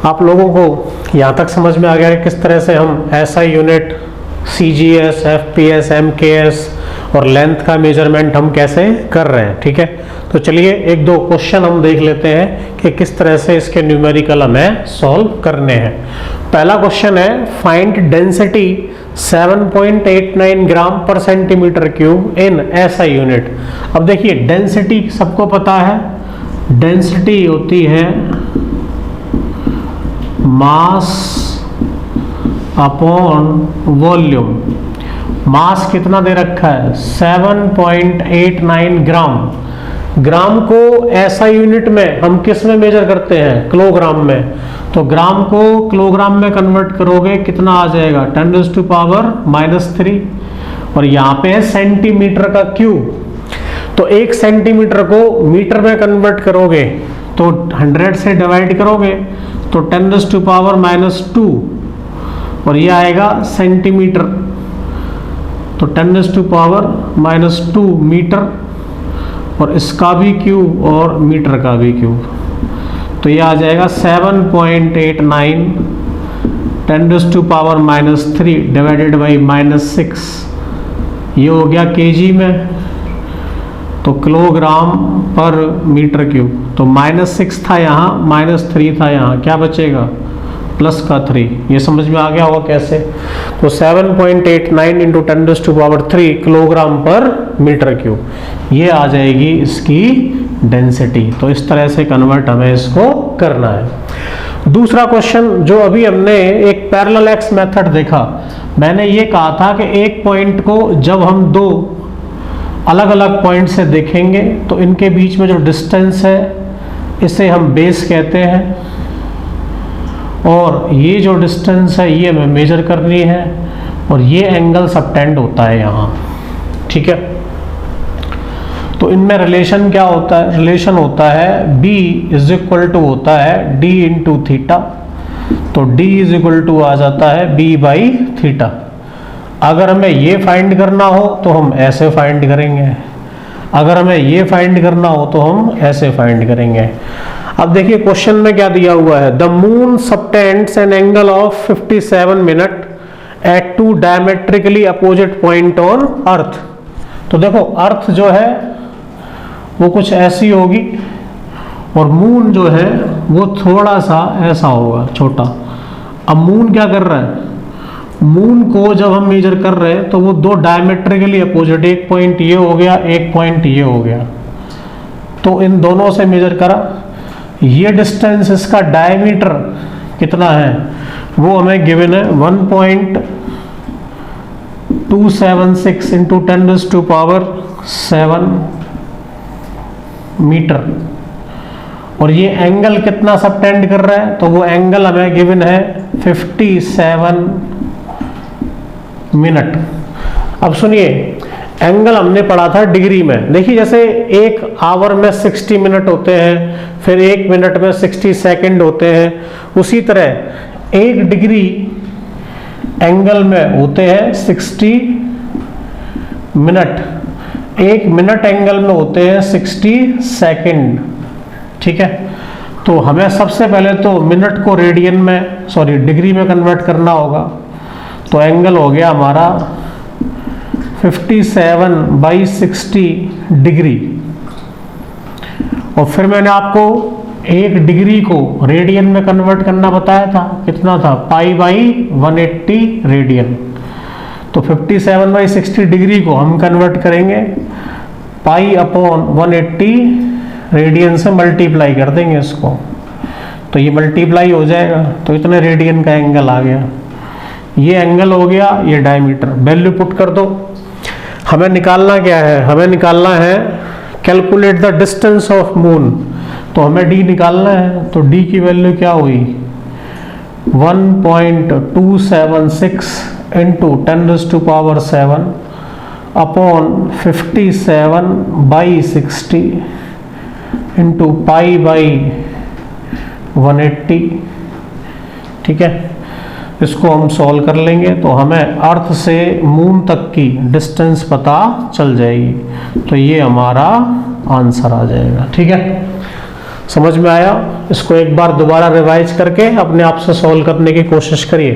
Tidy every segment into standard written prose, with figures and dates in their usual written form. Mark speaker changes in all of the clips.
Speaker 1: आप लोगों को यहाँ तक समझ में आ गया है किस तरह से हम SI unit, CGS, FPS, MKS और लेंथ का मेजरमेंट हम कैसे कर रहे हैं। ठीक है, तो चलिए एक दो क्वेश्चन हम देख लेते हैं कि किस तरह से इसके न्यूमेरिकल हमें सॉल्व करने हैं। पहला क्वेश्चन है फाइंड डेंसिटी 7.89 ग्राम पर centimetre cube in SI unit. अब देखिए डेंसिटी सबको पता है, डेंसिटी होती है मास अपॉन वॉल्यूम। मास कितना दे रखा है 7.89 ग्राम। ग्राम को ऐसा यूनिट में हम किस में मेजर करते हैं, किलोग्राम में। तो ग्राम को किलोग्राम में कन्वर्ट करोगे कितना आ जाएगा 10⁻³ और यहाँ पे है सेंटीमीटर का क्यूब। तो 1 सेंटीमीटर को मीटर में कन्वर्ट करोगे तो 100 से डिवाइड करोगे तो 10⁻² और ये आएगा सेंटीमीटर, तो 10⁻² मीटर और इसका भी क्यूब और मीटर का भी क्यूब, तो ये आ जाएगा 7.89 10⁻³ डिवाइडेड बाई -6, ये हो गया केजी में, तो किलोग्राम पर मीटर क्यूब। तो -6 था यहाँ, -3 था यहाँ, क्या बचेगा प्लस का 3। ये समझ में आ गया होगा कैसे। तो 7.89 इंटू 10⁻³ किलोग्राम पर मीटर क्यूब, ये आ जाएगी इसकी डेंसिटी। तो इस तरह से कन्वर्ट हमें इसको करना है। दूसरा क्वेश्चन जो अभी हमने एक पैरेलल एक्स मेथड देखा, मैंने ये कहा था कि एक पॉइंट को जब हम दो अलग अलग पॉइंट से देखेंगे तो इनके बीच में जो डिस्टेंस है इसे हम बेस कहते हैं, और ये जो डिस्टेंस है ये हमें मेजर करनी है, और ये एंगल सबटेंड होता है यहाँ। ठीक है, तो इनमें रिलेशन क्या होता है, रिलेशन होता है B = होता है D इंटू थीटा, तो D = आ जाता है B/θ। अगर हमें ये फाइंड करना हो तो हम ऐसे फाइंड करेंगे, अगर हमें ये फाइंड करना हो तो हम ऐसे फाइंड करेंगे। अब देखिए क्वेश्चन में क्या दिया हुआ है, the moon subtends an angle of 57 minute at 2 diametrically opposite point on earth. तो देखो अर्थ जो है वो कुछ ऐसी होगी और मून जो है वो थोड़ा सा ऐसा होगा, छोटा। अब मून क्या कर रहा है, मून को जब हम मेजर कर रहे हैं तो वो 2 डायमेट्रिकली अपोजिट, एक पॉइंट ये हो गया, एक पॉइंट ये हो गया, तो इन दोनों से मेजर करा। ये डिस्टेंस इसका डायमीटर कितना है वो हमें गिवन है 1.276 इंटू 10⁻⁷ मीटर, और ये एंगल कितना सबटेंड कर रहा है, तो वो एंगल हमें गिवन है 57 मिनट। अब सुनिए एंगल हमने पढ़ा था डिग्री में। देखिए जैसे 1 आवर में 60 मिनट होते हैं, फिर 1 मिनट में 60 सेकंड होते हैं, उसी तरह 1 डिग्री एंगल में होते हैं 60 मिनट, 1 मिनट एंगल में होते हैं 60 सेकंड। ठीक है, तो हमें सबसे पहले तो मिनट को रेडियन में, सॉरी डिग्री में कन्वर्ट करना होगा। तो एंगल हो गया हमारा 57/60 डिग्री, और फिर मैंने आपको 1 डिग्री को रेडियन में कन्वर्ट करना बताया था, कितना था π/180 रेडियन। तो 57/60 डिग्री को हम कन्वर्ट करेंगे π/180 रेडियन से मल्टीप्लाई कर देंगे इसको, तो ये मल्टीप्लाई हो जाएगा, तो इतने रेडियन का एंगल आ गया। ये एंगल हो गया, ये डायमीटर। वैल्यू पुट कर दो। हमें निकालना क्या है, हमें निकालना है calculate the distance of moon, तो हमें d निकालना है। तो d की वैल्यू क्या हुई 1.276 इंटू 10⁻⁷ अपॉन 57/60 इंटू π/180। ठीक है, इसको हम सॉल्व कर लेंगे तो हमें अर्थ से मून तक की डिस्टेंस पता चल जाएगी, तो ये हमारा आंसर आ जाएगा। ठीक है, समझ में आया? इसको एक बार दोबारा रिवाइज करके अपने आप से सॉल्व करने की कोशिश करिए।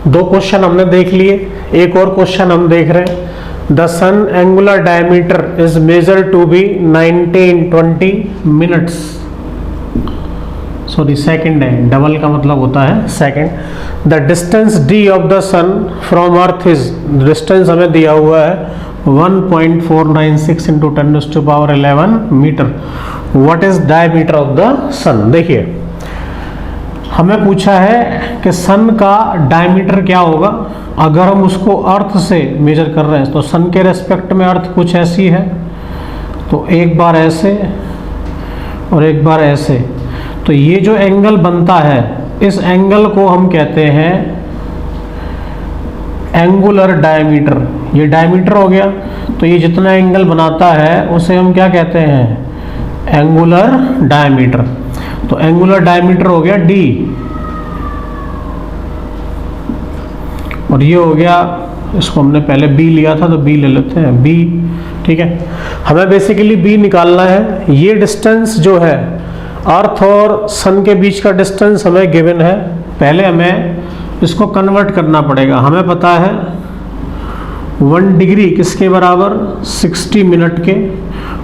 Speaker 1: 2 क्वेश्चन हमने देख लिए, एक और क्वेश्चन हम देख रहे हैं। The sun angular diameter is measured to be 1920 minutes, sorry second है, डबल का मतलब होता है second. The distance D of the sun from earth is, distance हमें दिया हुआ है 1.496 into 10⁻11 metre. What is diameter of the sun? देखिए हमें पूछा है कि सन का डायमीटर क्या होगा अगर हम उसको अर्थ से मेजर कर रहे हैं। तो सन के रेस्पेक्ट में अर्थ कुछ ऐसी है, तो एक बार ऐसे और एक बार ऐसे, तो ये जो एंगल बनता है इस एंगल को हम कहते हैं एंगुलर डायमीटर। ये डायमीटर हो गया, तो ये जितना एंगल बनाता है उसे हम क्या कहते हैं? Angular diameter. तो एंगुलर डायमीटर हो गया डी, और ये हो गया, इसको हमने पहले बी लिया था तो बी ले लेते हैं, बी। ठीक है, हमें बेसिकली बी निकालना है। ये डिस्टेंस जो है अर्थ और सन के बीच का डिस्टेंस हमें गिवन है। पहले हमें इसको कन्वर्ट करना पड़ेगा। हमें पता है 1 डिग्री किसके बराबर? 60 मिनट के,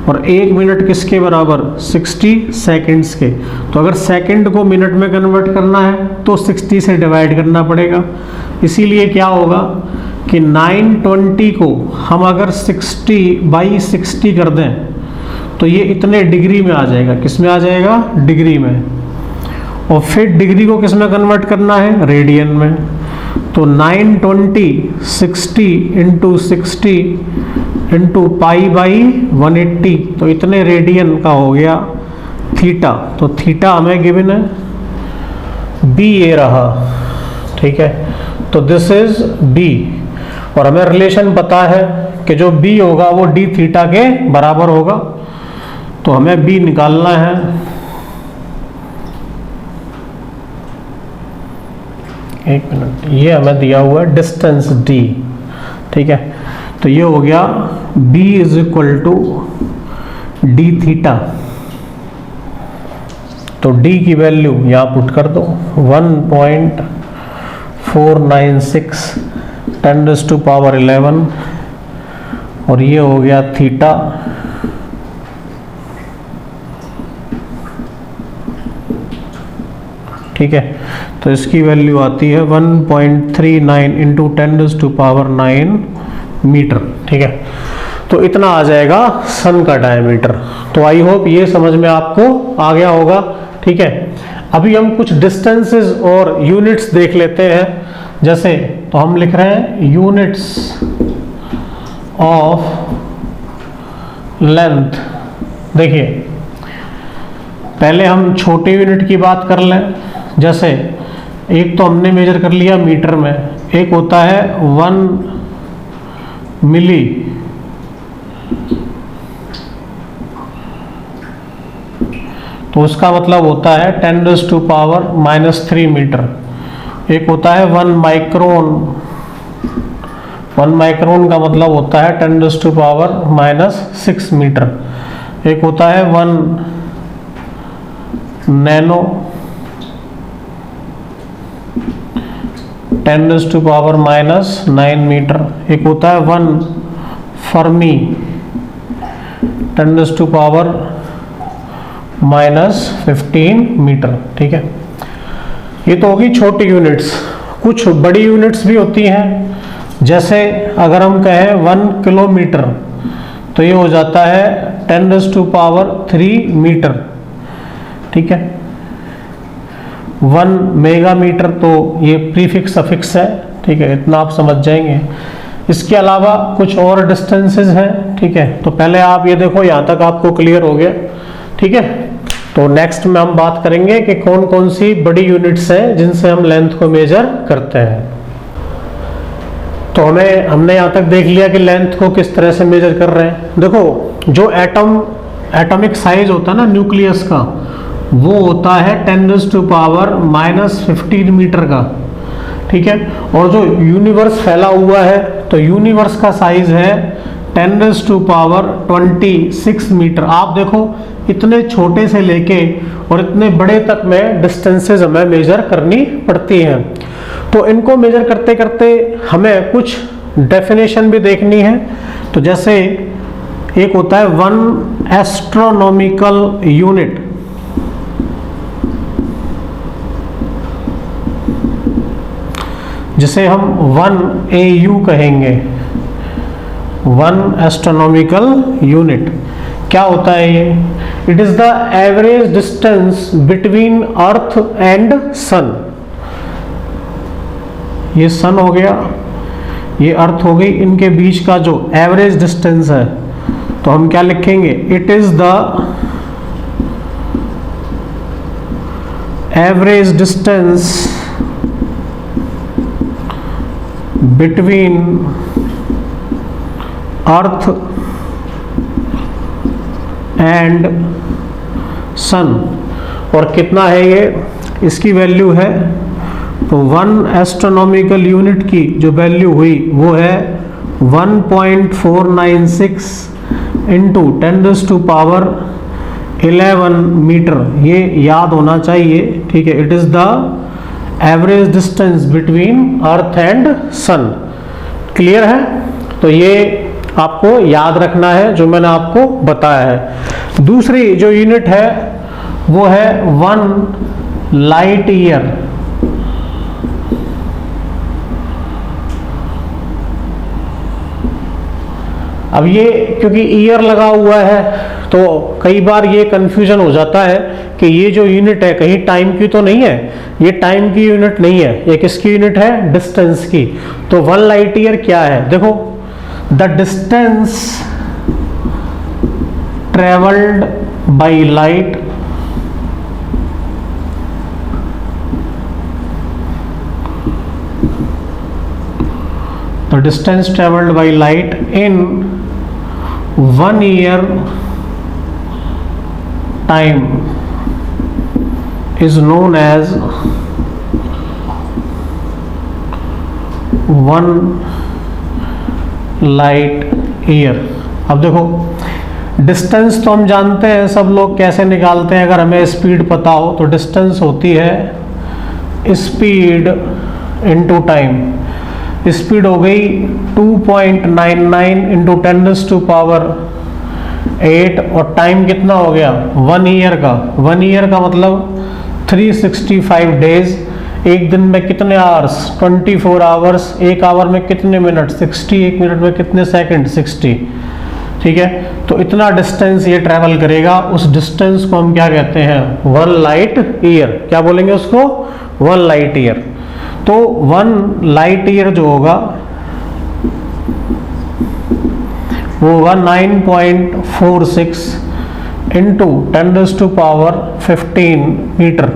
Speaker 1: और 1 मिनट किसके बराबर? 60 सेकंड्स के। तो अगर सेकंड को मिनट में कन्वर्ट करना है तो 60 से डिवाइड करना पड़ेगा। इसीलिए क्या होगा कि 920 को हम अगर 60/60 कर दें तो ये इतने डिग्री में आ जाएगा। किस में आ जाएगा? डिग्री में। और फिर डिग्री को किस में कन्वर्ट करना है? रेडियन में। तो 920 60 इंटू 60 इंटू π/180, तो इतने रेडियन का हो गया थीटा। तो थीटा हमें गिवन है, बी ये रहा। ठीक है, तो दिस इज बी, और हमें रिलेशन पता है कि जो बी होगा वो डी थीटा के बराबर होगा। तो हमें बी निकालना है। एक मिनट, ये हमें दिया हुआ है डिस्टेंस डी। ठीक है, तो ये हो गया b is equal to D theta. तो d की वैल्यू यहाँ पुट कर दो, 1.496 10⁻11, और ये हो गया थीटा। ठीक है, तो इसकी वैल्यू आती है 1.39 इंटू 10⁻9 मीटर। ठीक है, तो इतना आ जाएगा सन का डायमीटर। तो आई होप ये समझ में आपको आ गया होगा। ठीक है, अभी हम कुछ डिस्टेंसेस और यूनिट्स देख लेते हैं। जैसे तो हम लिख रहे हैं यूनिट्स ऑफ लेंथ। देखिए पहले हम छोटे यूनिट की बात कर लें। जैसे एक तो हमने मेजर कर लिया मीटर में, एक होता है 1 मिली, तो उसका मतलब होता है 10⁻³ मीटर। एक होता है 1 माइक्रोन, 1 माइक्रोन का मतलब होता है 10⁻⁻6 मीटर। एक होता है 1 नैनो, 10⁻⁹ मीटर। एक होता है 1 फर्मी, 10⁻⁻15 मीटर। ठीक है, ये तो होगी छोटी यूनिट्स। कुछ बड़ी यूनिट्स भी होती हैं। जैसे अगर हम कहें 1 किलोमीटर, तो ये हो जाता है 10⁻³ मीटर। ठीक है, 1 मेगामीटर, तो ये प्रीफिक्स सफिक्स है। ठीक है, इतना आप समझ जाएंगे। इसके अलावा कुछ और डिस्टेंसेस हैं। ठीक है, तो पहले आप ये देखो, यहाँ तक आपको क्लियर हो गया। ठीक है, तो नेक्स्ट में हम बात करेंगे कि कौन कौन सी बड़ी यूनिट्स हैं जिनसे हम लेंथ को मेजर करते हैं। तो हमने यहाँ तक देख लिया कि लेंथ को किस तरह से मेजर कर रहे हैं। देखो जो एटॉमिक साइज होता है ना न्यूक्लियस का, वो होता है 10⁻⁻15 मीटर का। ठीक है, और जो यूनिवर्स फैला हुआ है, तो यूनिवर्स का साइज है 10⁻26 मीटर। आप देखो इतने छोटे से लेके और इतने बड़े तक में डिस्टेंसेस हमें मेजर करनी पड़ती हैं। तो इनको मेजर करते करते हमें कुछ डेफिनेशन भी देखनी है। तो जैसे एक होता है 1 एस्ट्रोनॉमिकल यूनिट, जिसे हम 1 AU कहेंगे। 1 एस्ट्रोनॉमिकल यूनिट क्या होता है ये? It is the average distance between earth and sun. ये सन हो गया, ये अर्थ हो गई, इनके बीच का जो एवरेज डिस्टेंस है तो हम क्या लिखेंगे? It is the average distance between earth and sun. और कितना है ये? इसकी वैल्यू है, तो 1 एस्ट्रोनॉमिकल यूनिट की जो वैल्यू हुई वो है 1.496 इंटू 10⁻11 मीटर। ये याद होना चाहिए, ठीक है। It is the average distance between earth and sun. Clear है? तो ये आपको याद रखना है जो मैंने आपको बताया है। दूसरी जो यूनिट है वो है 1 लाइट ईयर। अब ये क्योंकि ईयर लगा हुआ है तो कई बार ये कंफ्यूजन हो जाता है कि ये जो यूनिट है कहीं टाइम की तो नहीं है। ये टाइम की यूनिट नहीं है, ये किसकी यूनिट है? डिस्टेंस की। तो 1 लाइट ईयर क्या है? देखो, the distance travelled by light the distance travelled by light in 1 year time is known as 1 light year। अब देखो, डिस्टेंस तो हम जानते हैं सब लोग कैसे निकालते हैं। अगर हमें स्पीड पता हो तो डिस्टेंस होती है स्पीड इनटू टाइम। स्पीड हो गई 2.99 इंटू 10⁻8 और टाइम कितना हो गया? 1 ईयर का। 1 ईयर का मतलब 365 डेज। एक दिन में कितने आवर्स? 24 आवर्स। एक आवर में कितने मिनट? 60। एक मिनट में कितने सेकंड? 60। ठीक है, तो इतना डिस्टेंस ये ट्रैवल करेगा। उस डिस्टेंस को हम क्या कहते हैं? 1 लाइट ईयर। क्या बोलेंगे उसको? 1 लाइट ईयर। तो 1 लाइट ईयर जो होगा वो होगा 9.46 इंटू 10⁻15 मीटर।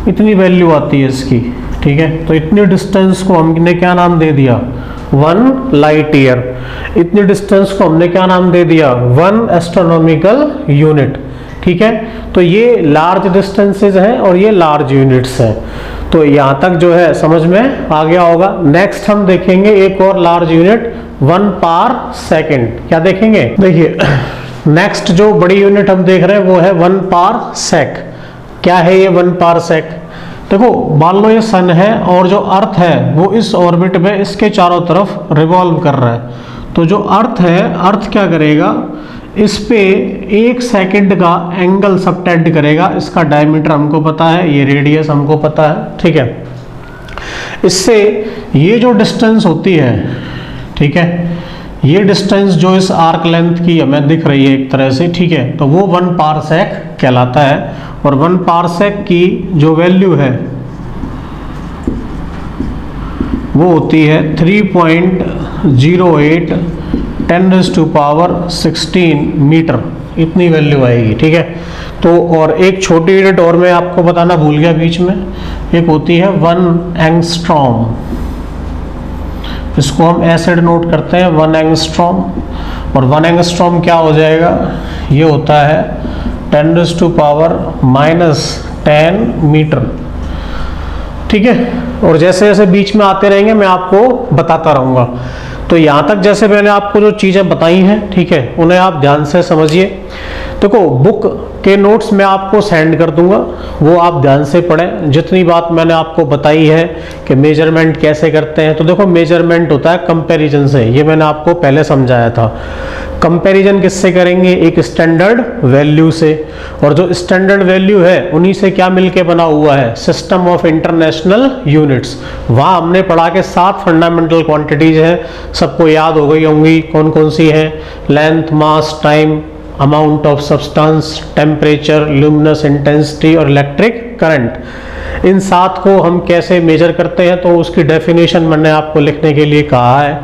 Speaker 1: इतनी वैल्यू आती है इसकी। ठीक है, तो इतनी डिस्टेंस को हमने क्या नाम दे दिया? 1 लाइट ईयर। इतनी डिस्टेंस को हमने क्या नाम दे दिया? 1 एस्ट्रोनॉमिकल यूनिट। ठीक है, तो ये लार्ज डिस्टेंसेस हैं और ये लार्ज यूनिट्स हैं। तो यहां तक जो है समझ में आ गया होगा। नेक्स्ट हम देखेंगे एक और लार्ज यूनिट 1 पार सेकेंड। क्या देखेंगे? देखिए, नेक्स्ट जो बड़ी यूनिट हम देख रहे हैं वो है 1 पार सेक। क्या है ये 1 पार सेक? देखो, मान लो ये सन है और जो अर्थ है वो इस ऑर्बिट में इसके चारों तरफ रिवॉल्व कर रहा है। तो जो अर्थ है, अर्थ क्या करेगा? इस पे 1 सेकंड का एंगल सबटेंड करेगा। इसका डायमीटर हमको पता है, ये रेडियस हमको पता है। ठीक है, इससे ये जो डिस्टेंस होती है, ठीक है, ये डिस्टेंस जो इस आर्क लेंथ की हमें दिख रही है एक तरह से, ठीक है, तो वो 1 पारसेक कहलाता है। और 1 पारसेक की जो वैल्यू है वो होती है 3.08 10⁻16 मीटर। इतनी वैल्यू आएगी। ठीक है, तो और एक छोटी यूनिट और मैं आपको बताना भूल गया बीच में, एक होती है 1 एंगस्ट्रॉम। इसको हम ऐसे नोट करते हैं 1 एंगस्ट्रॉम। और 1 एंगस्ट्रॉम क्या हो जाएगा? ये होता है 10⁻−10 मीटर। ठीक है, और जैसे जैसे बीच में आते रहेंगे मैं आपको बताता रहूँगा। तो यहाँ तक जैसे मैंने आपको जो चीज़ें बताई हैं, ठीक है, उन्हें आप ध्यान से समझिए। देखो बुक के नोट्स मैं आपको सेंड कर दूंगा, वो आप ध्यान से पढ़ें। जितनी बात मैंने आपको बताई है कि मेजरमेंट कैसे करते हैं, तो देखो मेजरमेंट होता है कंपैरिजन से, ये मैंने आपको पहले समझाया था। कंपैरिजन किससे करेंगे? एक स्टैंडर्ड वैल्यू से, और जो स्टैंडर्ड वैल्यू है उन्हीं से क्या मिलके बना हुआ है? System of international units. वहाँ हमने पढ़ा के 7 फंडामेंटल क्वांटिटीज हैं, सबको याद हो गई होंगी। कौन कौन सी हैं? Length, mass, time, amount of substance, temperature, luminous intensity और इलेक्ट्रिक करंट। इन 7 को हम कैसे मेजर करते हैं, तो उसकी डेफिनेशन मैंने आपको लिखने के लिए कहा है।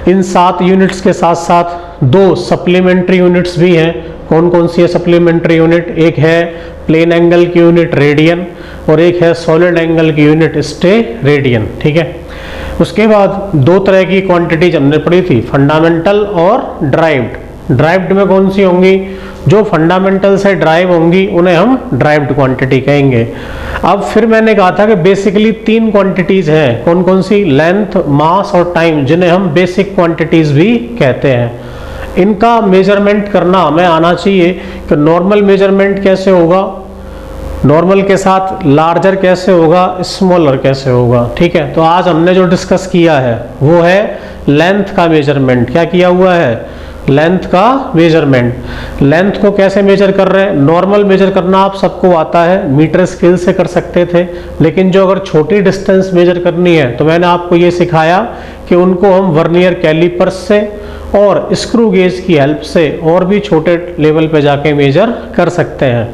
Speaker 1: इन 7 यूनिट्स के साथ साथ 2 सप्लीमेंट्री यूनिट्स भी हैं। कौन कौन सी है सप्लीमेंट्री यूनिट? एक है प्लेन एंगल की यूनिट रेडियन, और एक है सॉलिड एंगल की यूनिट स्टेरेडियन, ठीक है। उसके बाद 2 तरह की क्वांटिटीज हमने पढ़ी थी, फंडामेंटल और ड्राइव्ड। ड्राइव्ड में कौन सी होंगी? जो फंडामेंटल से ड्राइव होंगी उन्हें हम ड्राइव्ड क्वांटिटी कहेंगे। अब फिर मैंने कहा था कि बेसिकली 3 क्वांटिटीज हैं। कौन कौन सी? लेंथ, मास और टाइम, जिन्हें हम बेसिक क्वांटिटीज भी कहते हैं। इनका मेजरमेंट करना हमें आना चाहिए कि नॉर्मल मेजरमेंट कैसे होगा, नॉर्मल के साथ लार्जर कैसे होगा, स्मॉलर कैसे होगा, ठीक है। तो आज हमने जो डिस्कस किया है वो है लेंथ का मेजरमेंट। क्या किया हुआ है? लेंथ का मेजरमेंट। लेंथ को कैसे मेजर कर रहे हैं? नॉर्मल मेजर करना आप सबको आता है, मीटर स्केल से कर सकते थे, लेकिन जो अगर छोटी डिस्टेंस मेजर करनी है तो मैंने आपको ये सिखाया कि उनको हम वर्नियर कैलिपर्स से और स्क्रू गेज की हेल्प से और भी छोटे लेवल पे जाके मेजर कर सकते हैं।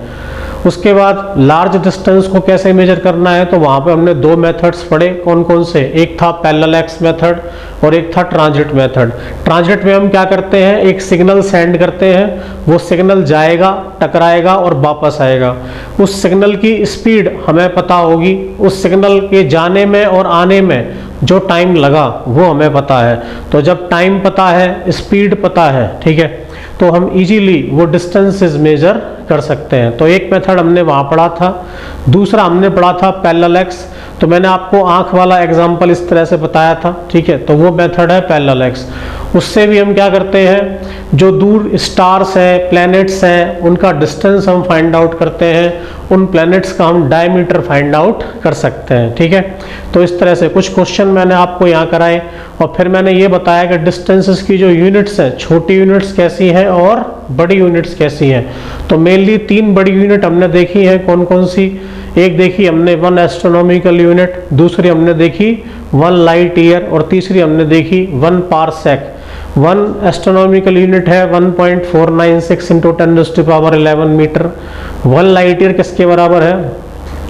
Speaker 1: उसके बाद लार्ज डिस्टेंस को कैसे मेजर करना है, तो वहाँ पे हमने 2 मेथड्स पढ़े। कौन कौन से? एक था पैरेलल एक्स मेथड और एक था ट्रांजिट मेथड। ट्रांजिट में हम क्या करते हैं? एक सिग्नल सेंड करते हैं, वो सिग्नल जाएगा, टकराएगा और वापस आएगा। उस सिग्नल की स्पीड हमें पता होगी, उस सिग्नल के जाने में और आने में जो टाइम लगा वो हमें पता है। तो जब टाइम पता है, स्पीड पता है, ठीक है, तो हम इजीली वो डिस्टेंसेस मेजर कर सकते हैं। तो एक मेथड हमने वहाँ पढ़ा था। दूसरा हमने पढ़ा था पैरेलल एक्स। तो मैंने आपको आंख वाला एग्जांपल इस तरह से बताया था, ठीक है, तो वो मेथड है पैरेलल एक्स। उससे भी हम क्या करते हैं? जो दूर स्टार्स हैं, प्लैनेट्स हैं, उनका डिस्टेंस हम फाइंड आउट करते हैं, उन प्लैनेट्स का हम डायमीटर फाइंड आउट कर सकते हैं, ठीक है। तो इस तरह से कुछ क्वेश्चन मैंने आपको यहाँ कराए, और फिर मैंने ये बताया कि डिस्टेंसेस की जो यूनिट्स हैं, छोटी यूनिट्स कैसी हैं और बड़ी यूनिट्स कैसी हैं। तो मेनली 3 बड़ी यूनिट हमने देखी हैं। कौन कौन सी? एक देखी हमने 1 एस्ट्रोनॉमिकल यूनिट, दूसरी हमने देखी 1 लाइट ईयर, और तीसरी हमने देखी 1 पारसेक। 1 एस्ट्रोनॉमिकल यूनिट है 1.496 इंटू 10⁻11 मीटर। 1 लाइट ईयर किसके बराबर है?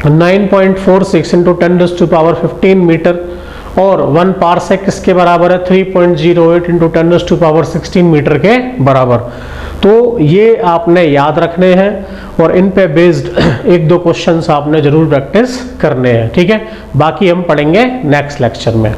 Speaker 1: 9.46 इंटू 10⁻15 मीटर। और 1 पारसेक किसके बराबर है? 3.08 इंटू 10⁻16 मीटर के बराबर। तो ये आपने याद रखने हैं, और इन पे बेस्ड 1-2 क्वेश्चंस आपने जरूर प्रैक्टिस करने हैं, ठीक है। बाकी हम पढ़ेंगे नेक्स्ट लेक्चर में।